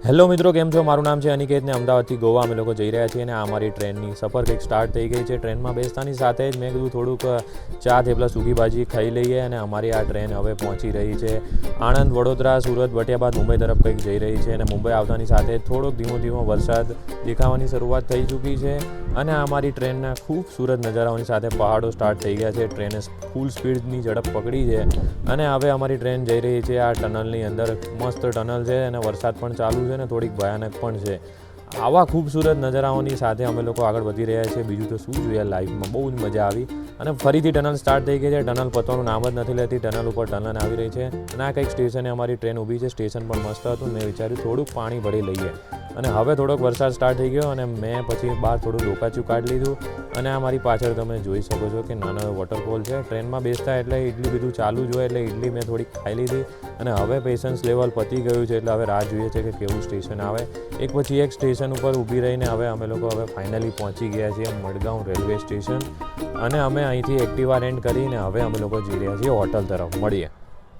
Hello મિત્રો, કેમ છો? મારું નામ છે અનિકેત ને અમદાવાદથી ગોવા અમે લોકો જઈ રહ્યા છીએ અને આ અમારી ટ્રેનની સફર કંઈક સ્ટાર્ટ થઈ ગઈ છે. ટ્રેનમાં બેસતાની સાથે જ મેં કીધું થોડુંક ચા થેપલા સૂકી ભાજી ખાઈ લઈએ અને અમારી આ ટ્રેન હવે પહોંચી રહી છે આણંદ, વડોદરા, સુરત, વટિયા બાદ મુંબઈ તરફ કંઈક જઈ રહી છે અને મુંબઈ આવતાની સાથે થોડોક ધીમો ધીમો વરસાદ દેખાવાની શરૂઆત થઈ ચૂકી છે અને આ અમારી ટ્રેનના ખૂબસૂરત નજારાઓની સાથે પહાડો સ્ટાર્ટ થઈ ગયા છે. ટ્રેને ફૂલ સ્પીડની ઝડપ પકડી છે અને હવે અમારી ટ્રેન જઈ રહી છે આ ટનલની અંદર. મસ્ત ટનલ છે અને વરસાદ પણ ચાલુ છે ને થોડીક ભયાનક પણ છે. આવા ખૂબસૂરત નજારાઓની સાથે અમે લોકો આગળ વધી રહ્યા છીએ. બીજું તો શું જોઈએ લાઈફમાં, બહુ જ મજા આવી અને ફરીથી ટનલ સ્ટાર્ટ થઈ ગઈ છે. ટનલ પતવાનું નામ જ નથી લેતી. ટનલ ઉપર ટનલ આવી રહી છે અને આ કંઈક સ્ટેશને અમારી ટ્રેન ઊભી છે. સ્ટેશન પણ મસ્ત હતું. મેં વિચાર્યું થોડુંક પાણી ભરી લઈએ અને હવે થોડોક વરસાદ સ્ટાર્ટ થઈ ગયો અને મેં પછી બહાર થોડું ડોકાચું કાઢી લીધું અને આ મારી પાછળ તમે જોઈ શકો છો કે નાનો વોટરફોલ છે. ટ્રેનમાં બેસતા એટલે ઇડલી બધું ચાલુ જ હોય એટલે ઇડલી મેં થોડીક ખાઈ લીધી અને હવે પેશન્સ લેવલ પતી ગયું છે એટલે હવે રાહ જોઈએ છે કે કેવું સ્ટેશન આવે. એક પછી એક સ્ટેશન ઉપર ઊભી રહીને હવે અમે લોકો હવે ફાઇનલી પહોંચી ગયા છીએ મડગાંવ રેલવે સ્ટેશન અને અમે અહીંથી એક્ટિવા રેન્ટ કરીને હવે અમે લોકો જઈ રહ્યા છીએ હોટલ તરફ. મળીએ.